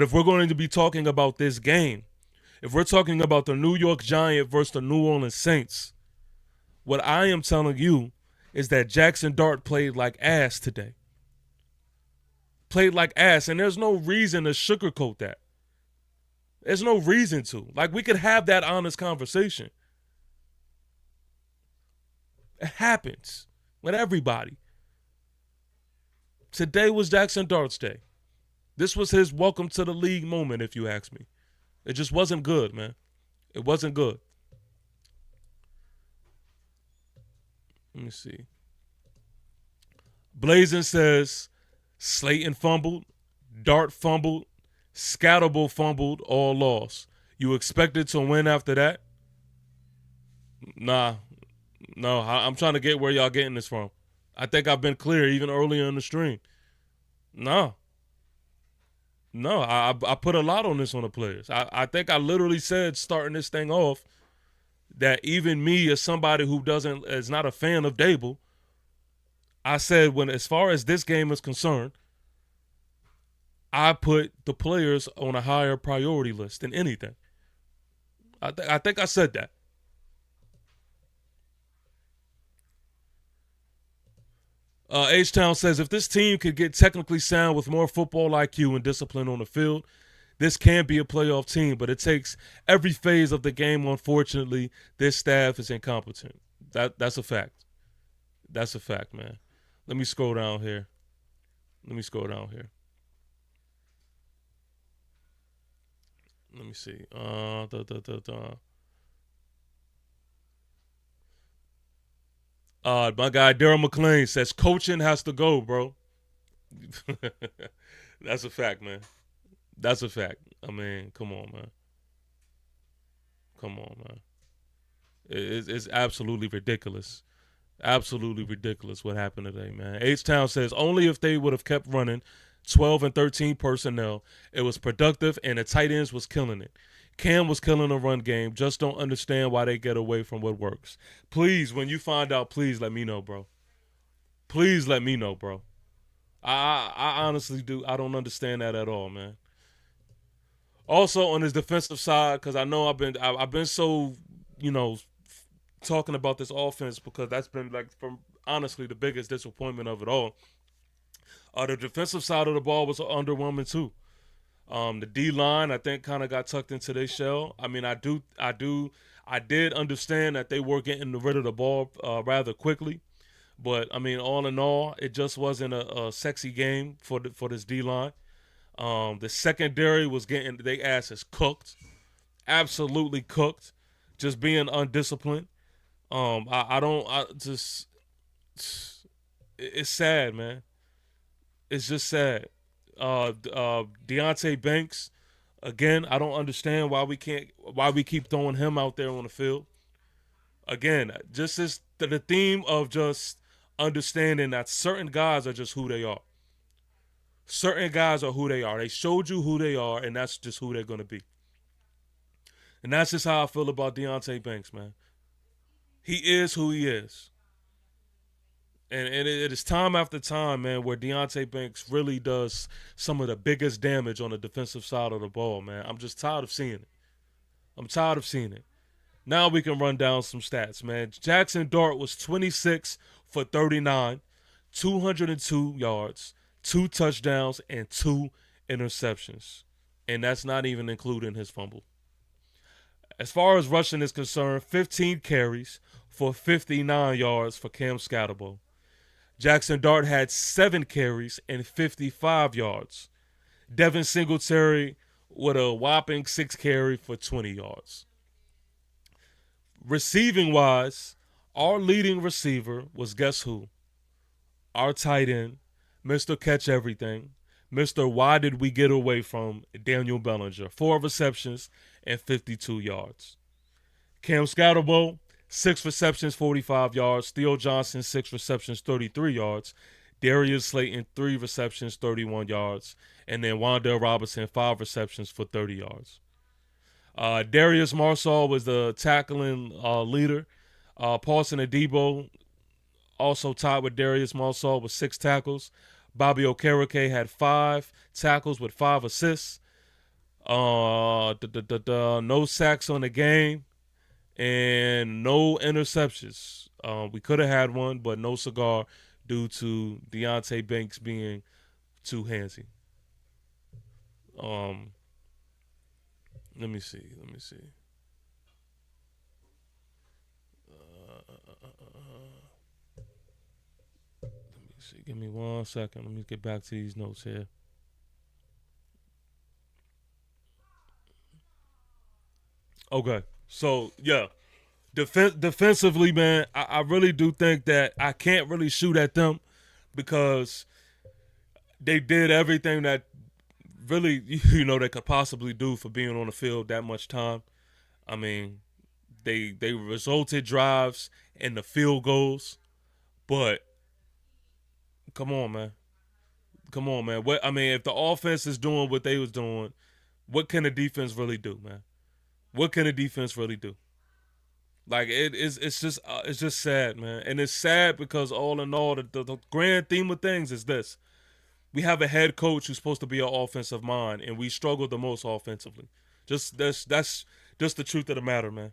if we're going to be talking about this game, if we're talking about the New York Giants versus the New Orleans Saints, what I am telling you is that Jackson Dart played like ass today. Played like ass, and there's no reason to sugarcoat that. There's no reason to. Like, we could have that honest conversation. It happens with everybody. Today was Jackson Dart's day. This was his welcome to the league moment, if you ask me. It just wasn't good, man. It wasn't good. Let me see. Blazin says Slayton fumbled, Dart fumbled, Scattable fumbled, all lost. You expected to win after that? Nah. No, I'm trying to get where y'all getting this from. I think I've been clear even earlier in the stream. No. No, I put a lot on this on the players. I think I literally said starting this thing off that even me as somebody who is not a fan of Dable, I said when as far as this game is concerned, I put the players on a higher priority list than anything. I think I said that. H-Town says, if this team could get technically sound with more football IQ and discipline on the field, this can be a playoff team, but it takes every phase of the game. Unfortunately, this staff is incompetent. That's a fact. That's a fact, man. Let me scroll down here. Let me see. My guy Daryl McClain says coaching has to go, bro. That's a fact, man. That's a fact. I mean, come on, man. It's absolutely ridiculous. Absolutely ridiculous what happened today, man. H-Town says only if they would have kept running 12 and 13 personnel, it was productive and the tight ends was killing it. Cam was killing the run game. Just don't understand why they get away from what works. Please, when you find out, please let me know, bro. Please let me know, bro. I honestly do. I don't understand that at all, man. Also on his defensive side, because I know I've been so, talking about this offense because that's been like from honestly the biggest disappointment of it all. The defensive side of the ball was underwhelming too. The D line I think kind of got tucked into their shell. I mean I did understand that they were getting rid of the ball rather quickly, but I mean all in all it just wasn't a sexy game for this D line. The secondary was getting their asses cooked, absolutely cooked, just being undisciplined. It's sad, man. It's just sad. Deontay Banks, again, I don't understand why we keep throwing him out there on the field. Again, just the theme of just understanding that certain guys are just who they are. Certain guys are who they are. They showed you who they are, and that's just who they're going to be. And that's just how I feel about Deontay Banks, man. He is who he is. And it is time after time, man, where Deontay Banks really does some of the biggest damage on the defensive side of the ball, man. I'm just tired of seeing it. Now we can run down some stats, man. Jackson Dart was 26 for 39, 202 yards, 2 touchdowns, and 2 interceptions. And that's not even including his fumble. As far as rushing is concerned, 15 carries for 59 yards for Cam Scattable. Jackson Dart had 7 carries and 55 yards. Devin Singletary with a whopping 6 carry for 20 yards. Receiving wise, our leading receiver was guess who? Our tight end, Mr. Catch Everything, Mr. Why Did We Get Away From Daniel Bellinger, 4 receptions and 52 yards. Cam Scattable, 6 receptions, 45 yards. Theo Johnson, 6 receptions, 33 yards. Darius Slayton, 3 receptions, 31 yards. And then Wan'Dale Robinson, 5 receptions for 30 yards. Darius Marsall was the tackling leader. Paulson Adebo also tied with Darius Marsall with 6 tackles. Bobby Okereke had 5 tackles with 5 assists. No sacks on the game. And no interceptions. We could have had one, but no cigar due to Deontay Banks being too handsy. Let me see. see. Give me 1 second. Let me get back to these notes here. Okay. So, yeah. Defensively, man, I really do think that I can't really shoot at them because they did everything that really, they could possibly do for being on the field that much time. I mean, they resulted drives in the field goals, but come on, man. Come on, man. If the offense is doing what they was doing, what can the defense really do, man? What can the defense really do? Like it's just sad, man, and it's sad because all in all, the grand theme of things is this: we have a head coach who's supposed to be an offensive mind, and we struggle the most offensively. That's just the truth of the matter, man.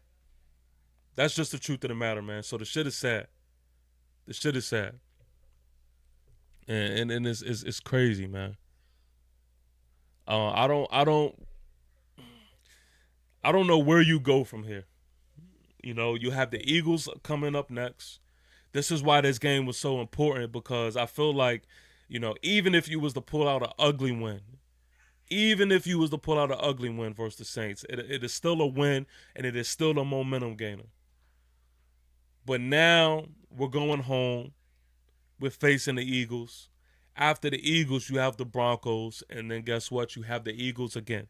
That's just the truth of the matter, man. So the shit is sad. The shit is sad, and it's crazy, man. I don't know where you go from here. You have the Eagles coming up next. This is why this game was so important because I feel like, even if you was to pull out an ugly win, even if you was to pull out an ugly win versus the Saints, it is still a win and it is still a momentum gainer. But now we're going home. We're facing the Eagles. After the Eagles, you have the Broncos, and then guess what? You have the Eagles again.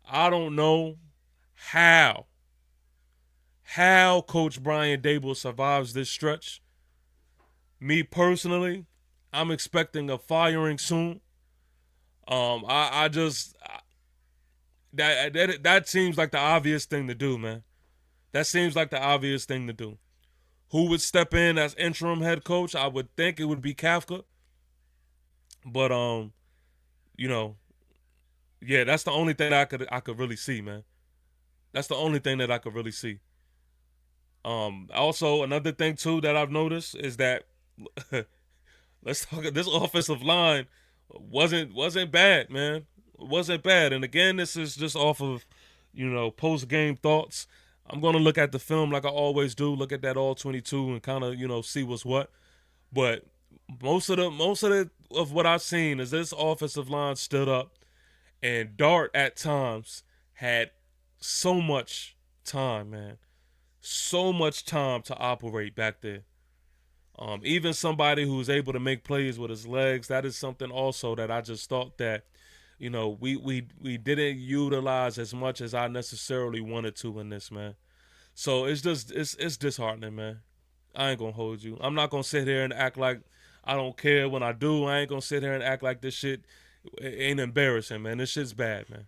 I don't know how Coach Brian Dable survives this stretch. Me personally, I'm expecting a firing soon. That seems like the obvious thing to do, man. That seems like the obvious thing to do. Who would step in as interim head coach? I would think it would be Kafka. But yeah, that's the only thing I could really see, man. That's the only thing that I could really see. Also another thing too that I've noticed is that let's talk. This offensive line wasn't bad, man. It wasn't bad. And again, this is just off of post game thoughts. I'm gonna look at the film like I always do. Look at that all 22 and kind of see what's what. But most of what I've seen is this offensive line stood up, and Dart at times had so much time, man. So much time to operate back there. Even somebody who's able to make plays with his legs, that is something also that I just thought that, we didn't utilize as much as I necessarily wanted to in this, man. So it's disheartening, man. I ain't gonna hold you. I'm not gonna sit here and act like I don't care when I do. I ain't gonna sit here and act like this shit ain't embarrassing, man. This shit's bad, man.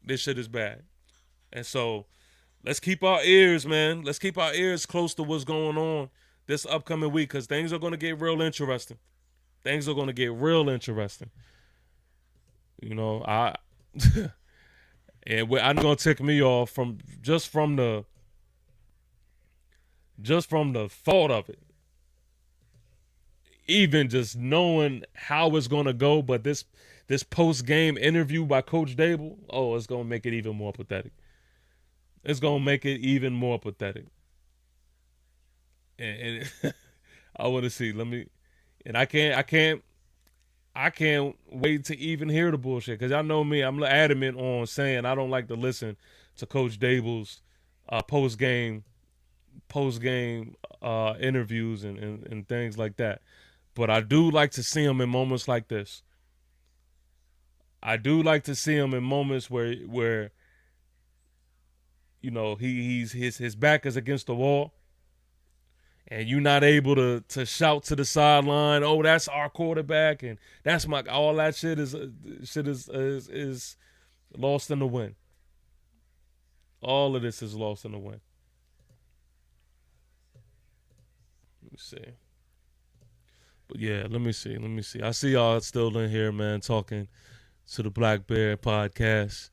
This shit is bad. And so let's keep our ears, man. Let's keep our ears close to what's going on this upcoming week because things are going to get real interesting. Things are going to get real interesting. And I'm going to tick me off from the thought of it. Even just knowing how it's going to go, but this post-game interview by Coach Dable, it's going to make it even more pathetic. It's going to make it even more pathetic. And I want to see. I can't wait to even hear the bullshit because y'all know me. I'm adamant on saying I don't like to listen to Coach Dable's post-game interviews and things like that. But I do like to see him in moments like this. I do like to see him in moments where his back is against the wall, and you're not able to shout to the sideline, "Oh, that's our quarterback," and that's all that shit is lost in the wind. All of this is lost in the wind. Let me see. But yeah, let me see. I see y'all still in here, man, talking to the Black Bear podcast.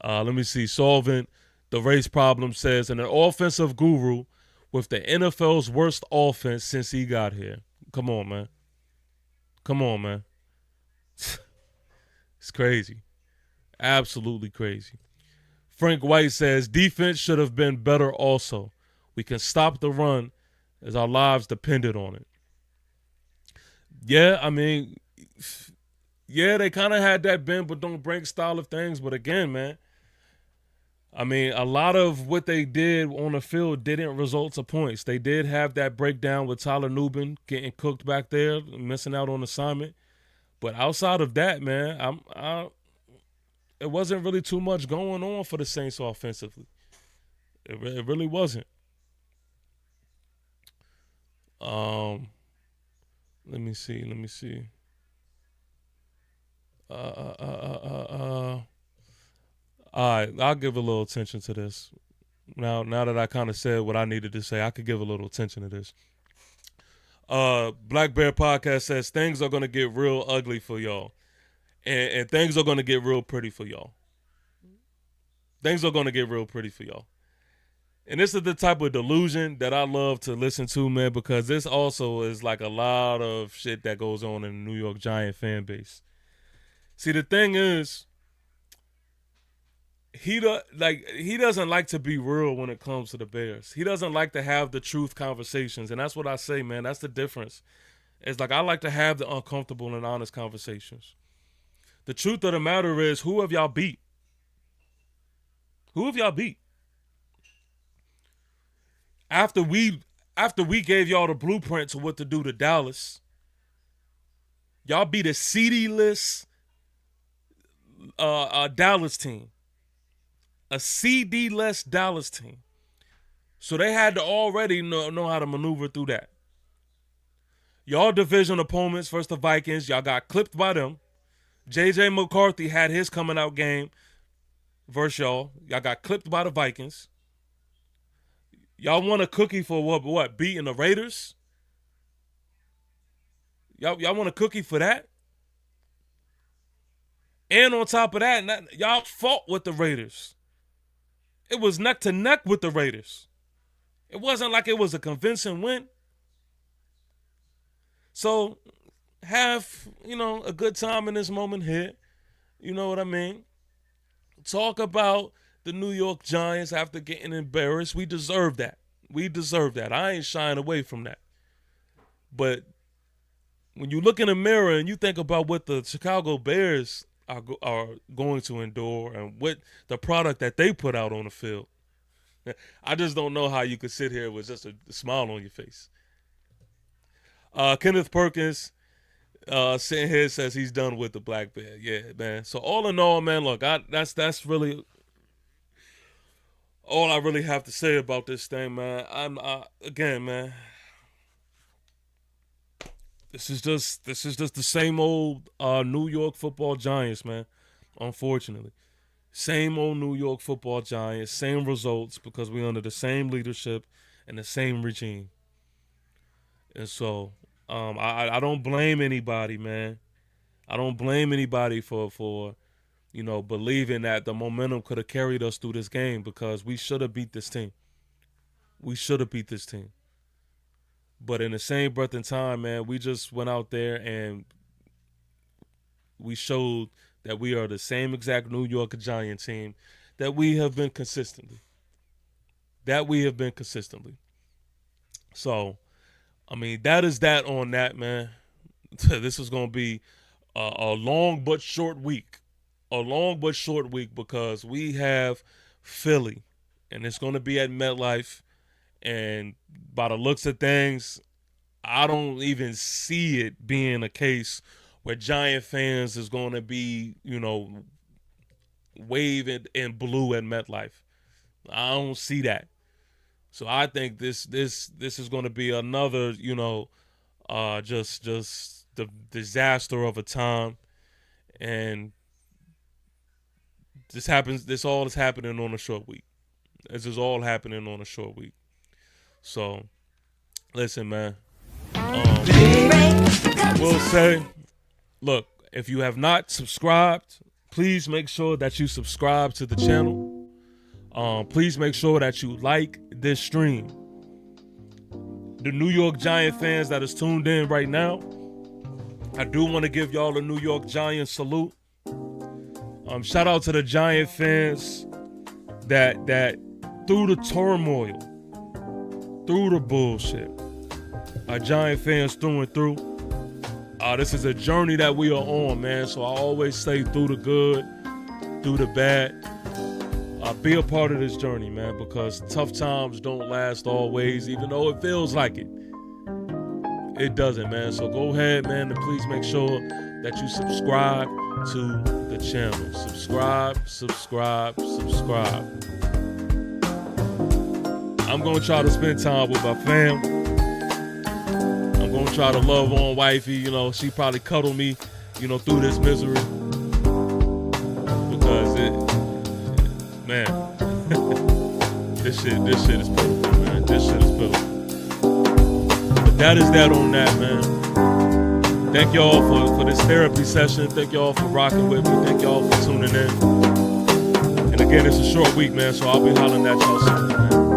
Let me see. Solving the race problem says, and an offensive guru with the NFL's worst offense since he got here. Come on, man. It's crazy. Absolutely crazy. Frank White says, defense should have been better also. We can stop the run as our lives depended on it. Yeah, I mean, yeah, they kind of had that bend but don't break style of things. But again, man, I mean, a lot of what they did on the field didn't result to points. They did have that breakdown with Tyler Nubin getting cooked back there, missing out on assignment. But outside of that, man, it wasn't really too much going on for the Saints offensively. It really wasn't. Let me see. All right, I'll give a little attention to this. Now that I kind of said what I needed to say, I could give a little attention to this. Black Bear Podcast says things are gonna get real ugly for y'all, and things are gonna get real pretty for y'all. Things are gonna get real pretty for y'all. And this is the type of delusion that I love to listen to, man, because this also is like a lot of shit that goes on in the New York Giant fan base. See, the thing is, he doesn't like to be real when it comes to the Bears. He doesn't like to have the truth conversations, and that's what I say, man. That's the difference. It's like I like to have the uncomfortable and honest conversations. The truth of the matter is, who have y'all beat? Who have y'all beat? After we gave y'all the blueprint to what to do to Dallas, y'all beat a CD-less Dallas team. A CD-less Dallas team. So they had to already know how to maneuver through that. Y'all division opponents versus the Vikings, y'all got clipped by them. J.J. McCarthy had his coming out game versus y'all. Y'all got clipped by the Vikings. Y'all want a cookie for what? Beating the Raiders? Y'all want a cookie for that? And on top of that, y'all fought with the Raiders. It was neck to neck with the Raiders. It wasn't like it was a convincing win. So have, a good time in this moment here. You know what I mean? Talk about the New York Giants after getting embarrassed. We deserve that. I ain't shying away from that. But when you look in the mirror and you think about what the Chicago Bears are going to endure and what the product that they put out on the field, I just don't know how you could sit here with just a smile on your face. Kenneth Perkins sitting here says he's done with the Black Bear. Yeah, man. So all in all, man, look, that's really all I really have to say about this thing, man. Again, man. This is just the same old New York Football Giants, man. Unfortunately, same old New York Football Giants, same results because we're under the same leadership and the same regime. And so, I don't blame anybody, man. I don't blame anybody for believing that the momentum could have carried us through this game because we should have beat this team. But in the same breath and time, man, we just went out there and we showed that we are the same exact New York Giant team that we have been consistently. So, I mean, that is that on that, man. This is going to be a long but short week. Because we have Philly, and it's going to be at MetLife. And by the looks of things, I don't even see it being a case where Giant fans is going to be, waving in blue at MetLife. I don't see that. So I think this is going to be another, just the disaster of a time. And this all is happening on a short week. This is all happening on a short week. So, listen, man. I will say, look, if you have not subscribed, please make sure that you subscribe to the channel. Please make sure that you like this stream. The New York Giant fans that is tuned in right now, I do want to give y'all a New York Giants salute. Shout out to the Giant fans that through the turmoil, through the bullshit, Giant fans through and through. This is a journey that we are on, man. So I always say through the good, through the bad. Be a part of this journey, man, because tough times don't last always, even though it feels like it. It doesn't, man. So go ahead, man, and please make sure that you subscribe to the channel. Subscribe. I'm going to try to spend time with my fam. I'm going to try to love on wifey. You know, she probably cuddle me, you know, through this misery. Because man, this shit is pitiful, man. This shit is pitiful. But that is that on that, man. Thank y'all for this therapy session. Thank y'all for rocking with me. Thank y'all for tuning in. And again, it's a short week, man, so I'll be hollering at y'all soon, man.